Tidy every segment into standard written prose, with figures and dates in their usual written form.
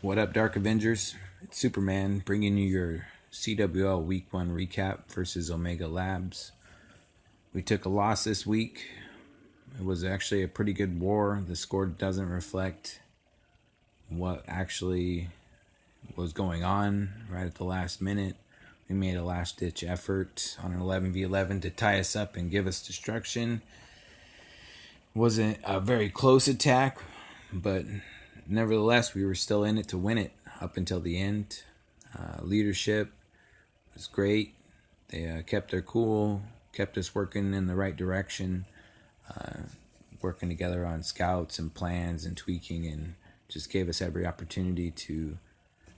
What up, Darc Avengers? It's Superman bringing you your CWL Week 1 recap versus Omega Labs. We took a loss this week. It was actually a pretty good war. The score doesn't reflect what actually was going on right at the last minute. We made a last-ditch effort on an 11v11 to tie us up and give us destruction. Wasn't a very close attack, but nevertheless, we were still in it to win it up until the end. Leadership was great. They kept their cool, kept us working in the right direction, working together on scouts and plans and tweaking, and just gave us every opportunity to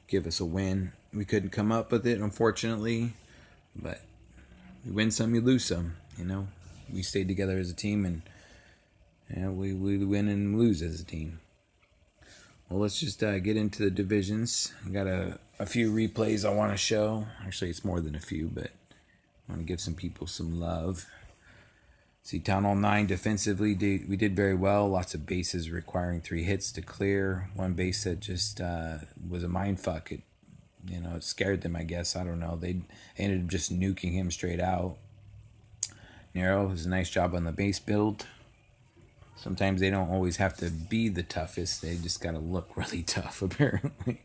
give us a win. We couldn't come up with it, unfortunately, but we win some, you lose some. We stayed together as a team, and we win and lose as a team. Well, let's just get into the divisions. I got a few replays I want to show. Actually, it's more than a few, but I want to give some people some love. See, Town Hall 9 defensively, we did very well. Lots of bases requiring 3 hits to clear. One base that just was a mindfuck. It scared them, I guess. I don't know. They ended up just nuking him straight out. Nero was a nice job on the base build. Sometimes they don't always have to be the toughest. They just got to look really tough, apparently.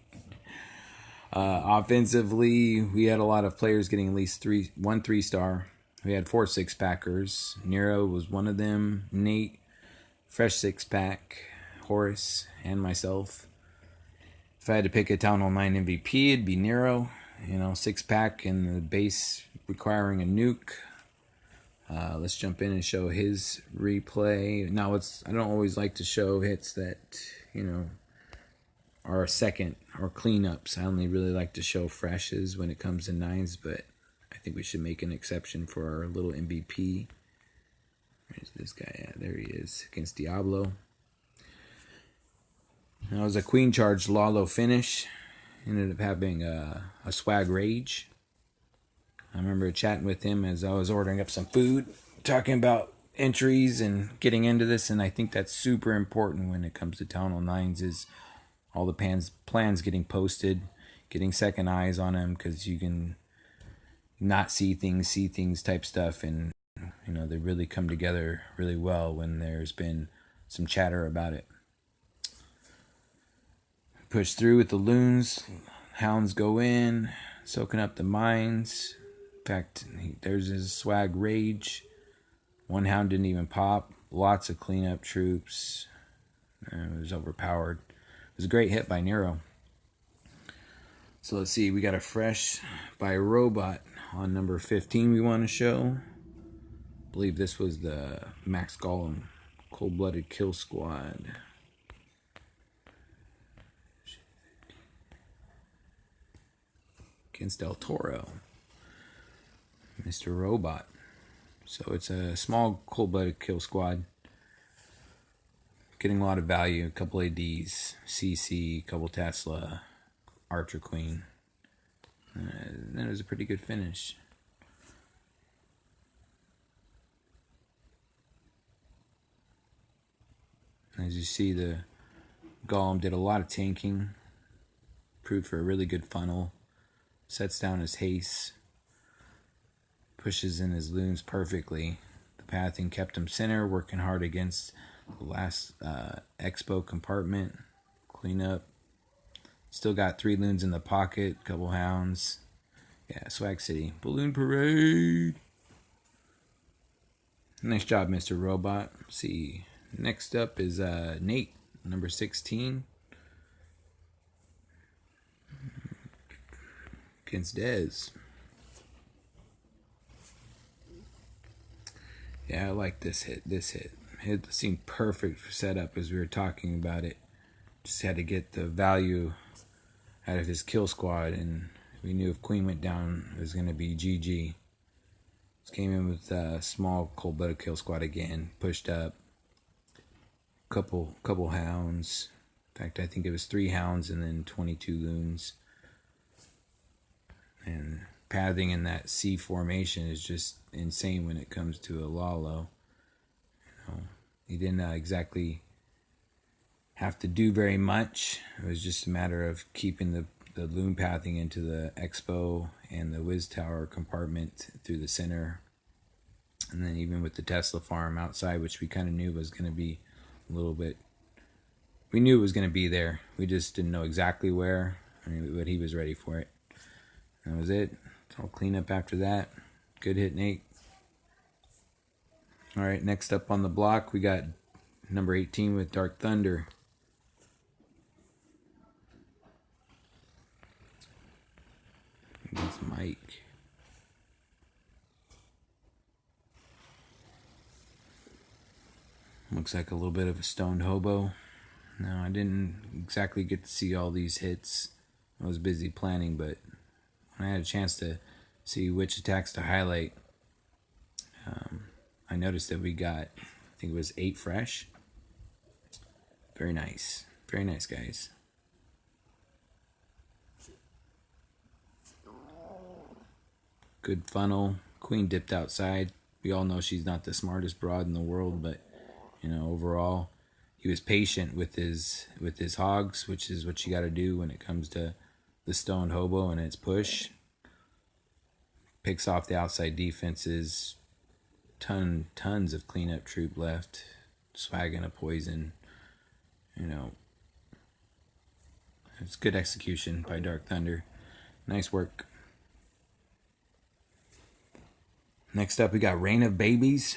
Offensively, we had a lot of players getting at least 1 3-star. We had 4 6-packers. Nero was one of them. Nate, fresh 6-pack. Horace, and myself. If I had to pick a Town Hall 9 MVP, it'd be Nero. 6-pack and the base requiring a nuke. Let's jump in and show his replay. Now, I don't always like to show hits that, are second or cleanups. I only really like to show freshes when it comes to 9s, but I think we should make an exception for our little MVP. Where's this guy at? There he is, against Diablo. That was a queen charge Lalo finish. Ended up having a swag rage. I remember chatting with him as I was ordering up some food, talking about entries and getting into this, and I think that's super important when it comes to Town Hall 9s is all the plans getting posted, getting second eyes on them, because you can not see things type stuff, and they really come together really well when there's been some chatter about it. Push through with the loons, hounds go in, soaking up the mines. In fact, there's his swag rage. 1 hound didn't even pop. Lots of cleanup troops. It was overpowered. It was a great hit by Nero. So let's see. We got a fresh by Robot on number 15 we want to show. I believe this was the Max Golem Cold-Blooded Kill Squad. Against El Toro. Mr. Robot. So it's a small cold-blooded kill squad. Getting a lot of value. A couple ADs, CC, couple Tesla, Archer Queen. That was a pretty good finish. As you see, the Golem did a lot of tanking. Proved for a really good funnel. Sets down his haste. Pushes in his loons perfectly. The pathing kept him center, working hard against the last expo compartment. Clean up. Still got 3 loons in the pocket, couple hounds. Yeah, Swag City. Balloon Parade. Nice job, Mr. Robot. Let's see. Next up is Nate, number 16. Against Dez. Yeah, I like this hit. It seemed perfect for setup as we were talking about it. Just had to get the value out of his kill squad, and we knew if Queen went down, it was going to be GG. Just came in with a small cold-blooded kill squad again. Pushed up. Couple hounds. In fact, I think it was 3 hounds and then 22 loons. And pathing in that C formation is just insane when it comes to a Lalo. He didn't exactly have to do very much. It was just a matter of keeping the loom pathing into the expo and the Wiz Tower compartment through the center. And then even with the Tesla farm outside, which we kind of knew was going to be a little bit, we knew it was going to be there. We just didn't know exactly where, but he was ready for it. That was it. It's all clean up after that. Good hit, Nate. All right, next up on the block, we got number 18 with Darc Thunder. Against Mike. Looks like a little bit of a stoned hobo. No, I didn't exactly get to see all these hits. I was busy planning, but when I had a chance to see which attacks to highlight, I noticed that we got, I think it was 8 fresh. Very nice. Very nice, guys. Good funnel. Queen dipped outside. We all know she's not the smartest broad in the world, but overall, he was patient with his hogs, which is what you got to do when it comes to the stoned hobo and its push. Picks off the outside defenses. Tons of cleanup troop left. Swagging a poison. It's good execution by Darc Thunder. Nice work. Next up, we got Reign of Babies,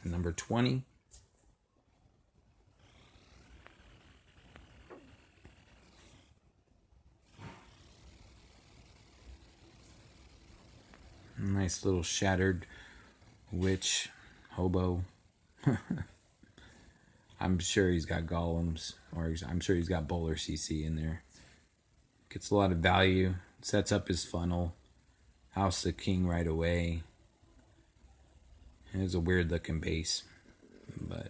number 20. Nice little shattered witch hobo. I'm sure he's got golems, or I'm sure he's got bowler CC in there. Gets a lot of value. Sets up his funnel. House the king right away. It was a weird looking base, but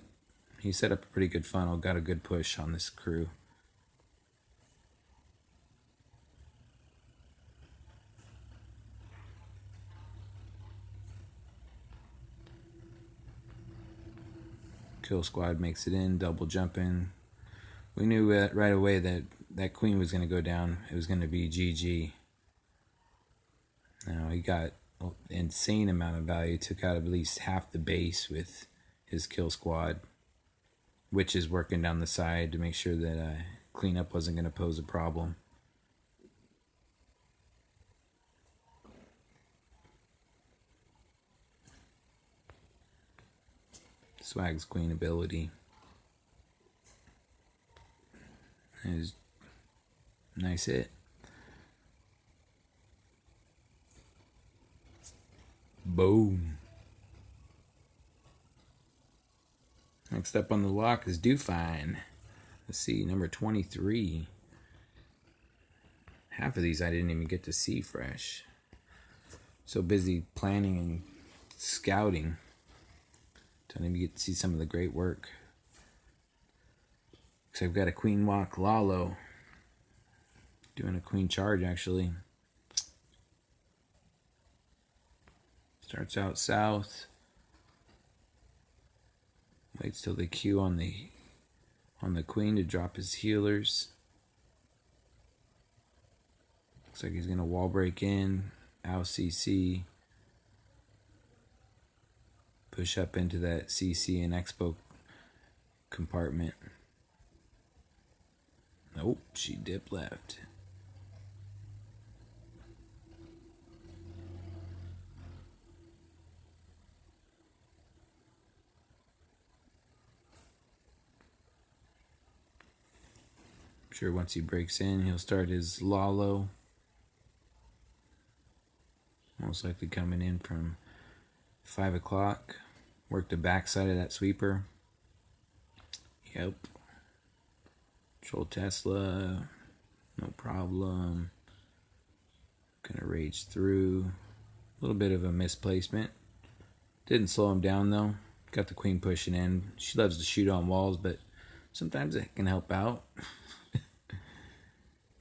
he set up a pretty good funnel. Got a good push on this crew. Kill squad makes it in, double jumping. We knew right away that queen was going to go down. It was going to be GG. Now he got an insane amount of value. Took out at least half the base with his kill squad. Witches working down the side to make sure that cleanup wasn't going to pose a problem. Swag's queen ability is nice hit. Boom. Next up on the lock is Dufine. Let's see, number 23. Half of these I didn't even get to see fresh. So busy planning and scouting. Don't even get to see some of the great work. So I've got a queen walk Lalo. Doing a queen charge actually. Starts out south. Waits till the Q on the queen to drop his healers. Looks like he's gonna wall break in. Out CC. Push up into that CC and Expo compartment. Nope, she dipped left. I'm sure once he breaks in, he'll start his Lalo. Most likely coming in from 5 o'clock. Work the backside of that sweeper. Yep. Control Tesla. No problem. Gonna rage through. A little bit of a misplacement. Didn't slow him down though. Got the queen pushing in. She loves to shoot on walls, but sometimes it can help out.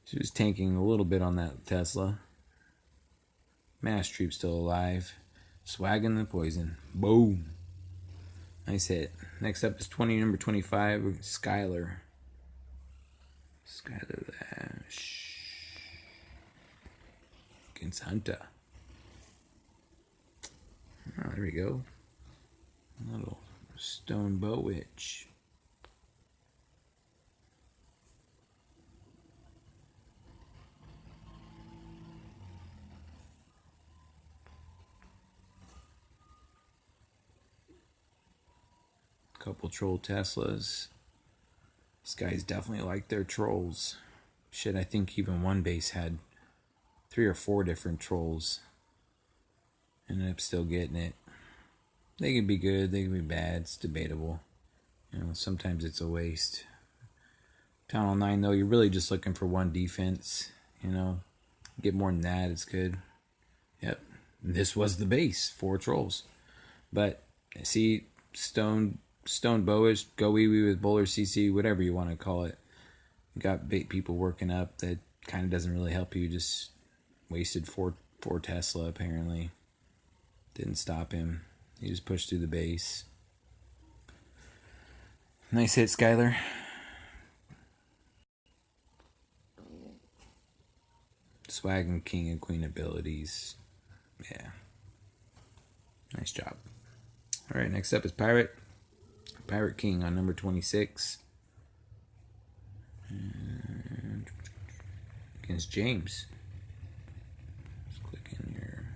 She was tanking a little bit on that Tesla. Mass troop still alive. Swagging the poison. Boom. Nice hit. Next up is number 25, Skylar. Skylar Lash against Hunter. Oh, there we go. A little stone bow witch. Couple troll Teslas. These guys definitely like their trolls. Shit, I think even one base had 3 or 4 different trolls. Ended up still getting it. They can be good, they can be bad, it's debatable. You know, sometimes it's a waste. Town Hall 9 though, you're really just looking for one defense. You know, get more than that, it's good. Yep, this was the base, 4 trolls. But see, stone bowish, go wee wee with bowler CC, whatever you want to call it. You got bait people working up that kind of doesn't really help you. Just wasted 4 Tesla apparently. Didn't stop him. He just pushed through the base. Nice hit, Skylar. Swag and king and queen abilities. Yeah. Nice job. Alright, next up is Pirate. Pirate King on number 26. And against James. Just click in here.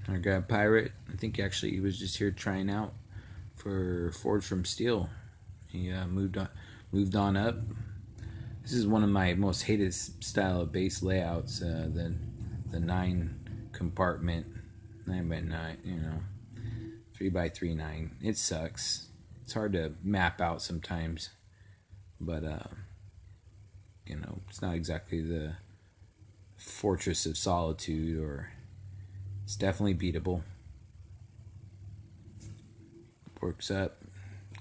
Our guy Pirate, I think actually he was just here trying out for Forge from Steel. He moved on up. This is one of my most hated style of base layouts. The 9 compartment, 9x9. You know, 3x3 9. It sucks. It's hard to map out sometimes, but you know, it's not exactly the Fortress of Solitude, or it's definitely beatable. Works up,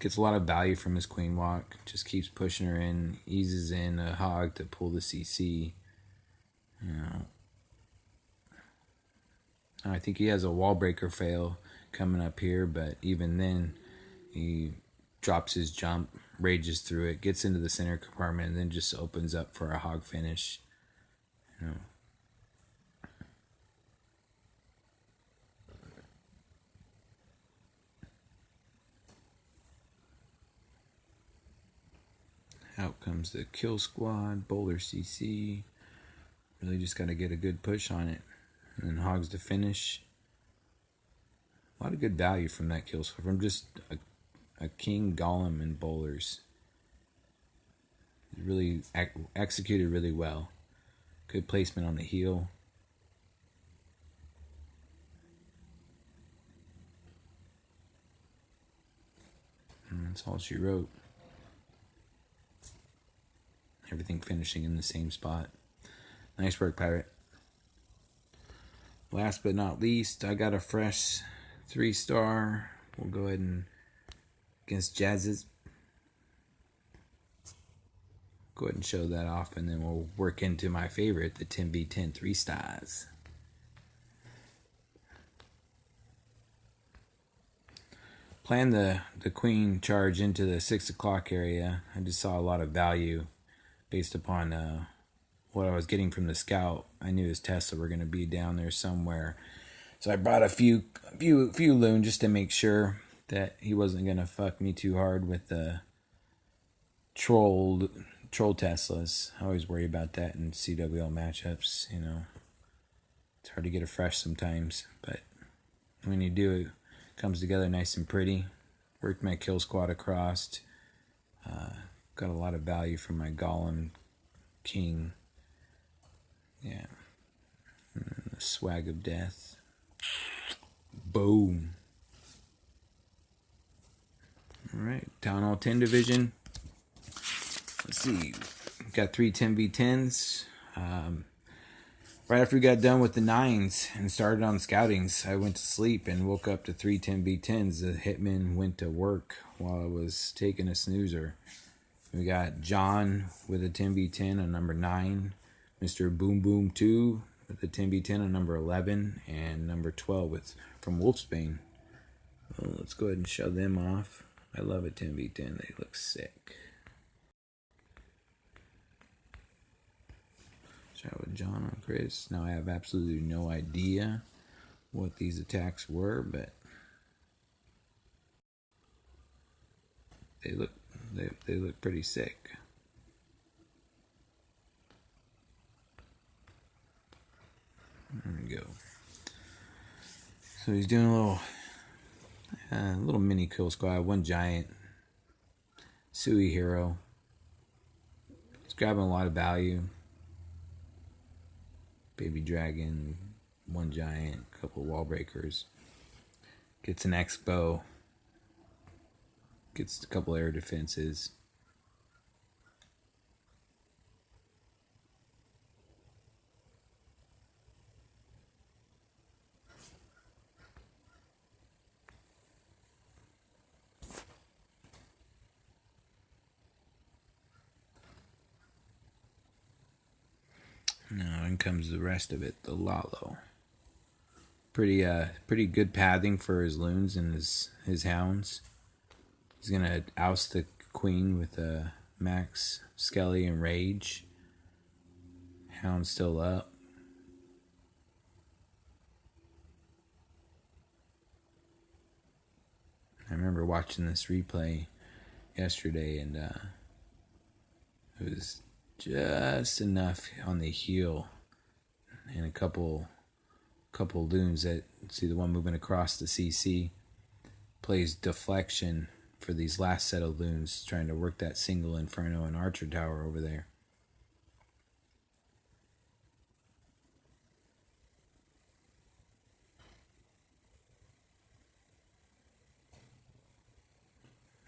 gets a lot of value from his queen walk. Just keeps pushing her in, eases in a hog to pull the CC. You know, I think he has a wall breaker fail coming up here, but even then he drops his jump, rages through it, gets into the center compartment, and then just opens up for a hog finish. You know, out comes the kill squad, bowler CC. Really just got to get a good push on it, and then hogs to finish. A lot of good value from that kill squad, from just a king, golem, and bowlers. Really executed really well. Good placement on the heel. And that's all she wrote. Everything finishing in the same spot. Nice work, Pirate. Last but not least, I got a fresh 3-star. We'll go ahead and against Jazz's. Go ahead and show that off, and then we'll work into my favorite, the 10v10 3 stars. Plan the queen charge into the 6 o'clock area. I just saw a lot of value based upon what I was getting from the scout. I knew his Tesla were going to be down there somewhere, so I brought a few loon just to make sure that he wasn't going to fuck me too hard with the troll Teslas. I always worry about that in CWL matchups. You know, it's hard to get a fresh sometimes, but when you do, it comes together nice and pretty. Worked my kill squad across. Got a lot of value from my golem king. Yeah. And then the swag of death. Boom. Alright, Town Hall 10 division. Let's see. Got 3 10v10s. Right after we got done with the 9s and started on scoutings, I went to sleep and woke up to 3 10v10s. The hitman went to work while I was taking a snoozer. We got John with a 10v10 on number 9, Mr. Boom Boom 2 with a 10v10 on number 11, and number 12 from Wolfsbane. Well, let's go ahead and show them off. I love a 10v10. They look sick. Shot with John on Chris. Now I have absolutely no idea what these attacks were, but they look pretty sick. There we go. So he's doing a little mini kill squad. One giant Sui hero. He's grabbing a lot of value. Baby dragon, one giant, couple wall breakers. Gets an X bow. Gets a couple air defenses. Now in comes the rest of it. The Lalo. Pretty good pathing for his loons and his hounds. He's gonna oust the queen with Max, Skelly, and Rage. Hound still up. I remember watching this replay yesterday, and it was just enough on the heel, and a couple loons that, see the one moving across the CC, plays deflection for these last set of loons, trying to work that single Inferno and Archer Tower over there.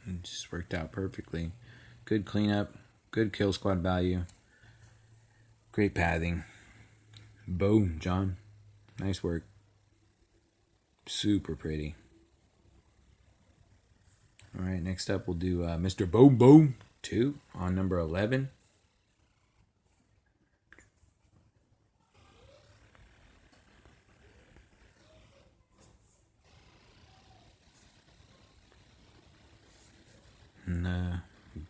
It just worked out perfectly. Good cleanup, good kill squad value, great pathing. Boom, John. Nice work. Super pretty. Alright, next up we'll do Mr. Boom Boom 2 on number 11. And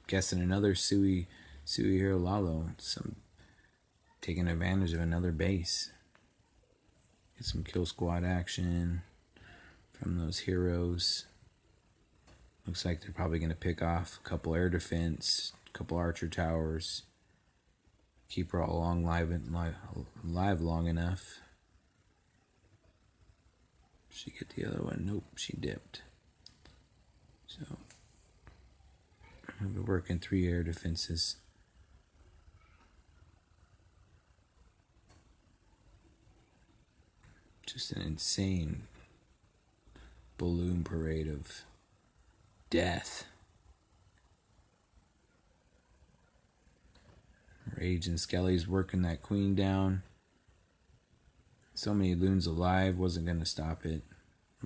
guessing another Sui hero Lalo. Taking advantage of another base. Get some kill squad action from those heroes. Looks like they're probably going to pick off a couple air defense, a couple archer towers. Keep her all along live long enough. She get the other one? Nope, she dipped. So we'll be working 3 air defenses. Just an insane balloon parade of death. Rage and Skelly's working that queen down. So many loons alive, wasn't going to stop it.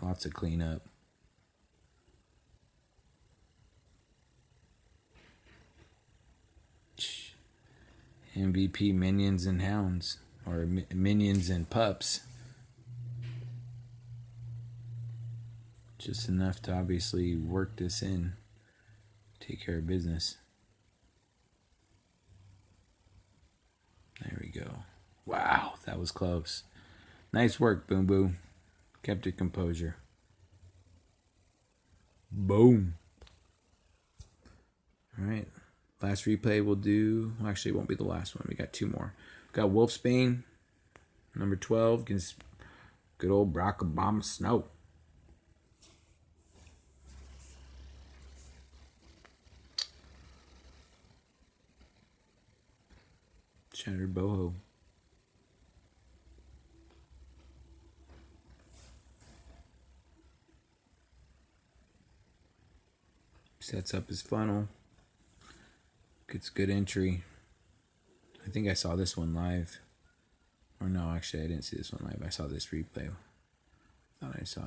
Lots of cleanup. MVP minions and hounds, or minions and pups. Just enough to obviously work this in, take care of business. There we go. Wow, that was close. Nice work, Boom Boom. Kept your composure. Boom. All right, last replay we'll do. Well, actually, it won't be the last one. We got 2 more. We got Wolfsbane, number 12, against good old Barack Obama Snow. Shattered Boho. Sets up his funnel. Gets good entry. I think I saw this one live. Or no, actually I didn't see this one live. I saw this replay. Thought I saw.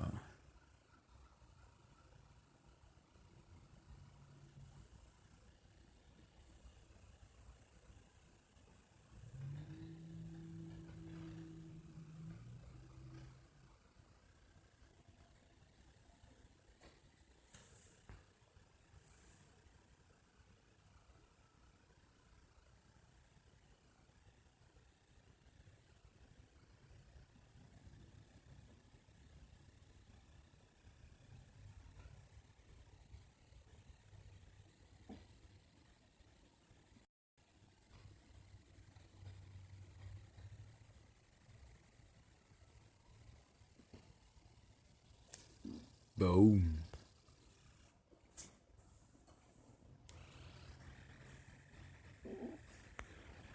Boom.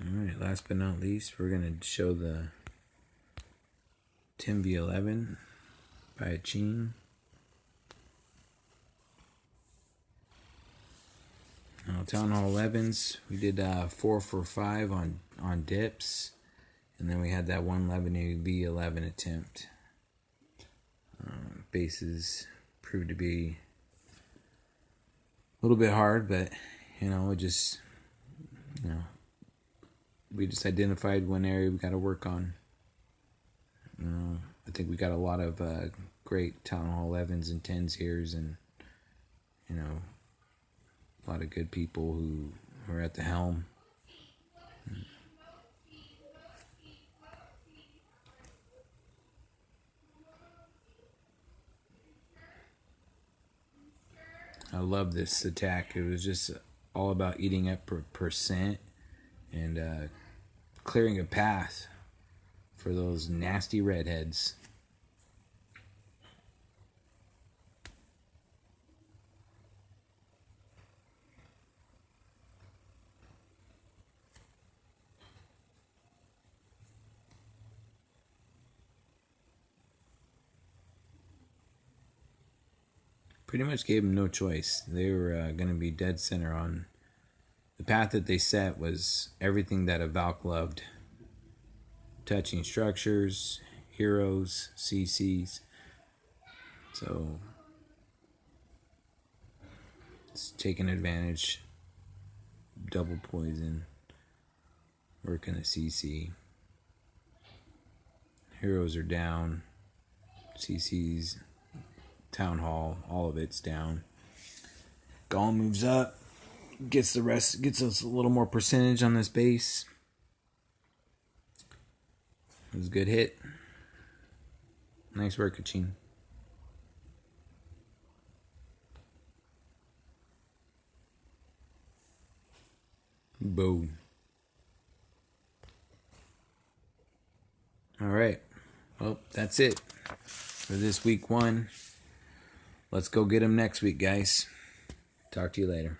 Alright, last but not least, we're going to show the 10v11 by a Cheen. Now, Town Hall 11s, we did 4 for 5 on dips, and then we had that 111 V11 attempt. Bases proved to be a little bit hard, but it just, we just identified one area we got to work on. I think we got a lot of great Town Hall 11s and 10s here, and a lot of good people who are at the helm. I love this attack. It was just all about eating up percent and clearing a path for those nasty redheads. Pretty much gave them no choice. They were going to be dead center on the path that they set. Was everything that a Valk loved: touching structures, heroes, CCs. So it's taking advantage. Double poison, working a CC. Heroes are down. CCs, Town Hall, all of it's down. Golem moves up, gets us a little more percentage on this base. It was a good hit. Nice work, Kachin. Boom. All right. Well, that's it for this week 1. Let's go get them next week, guys. Talk to you later.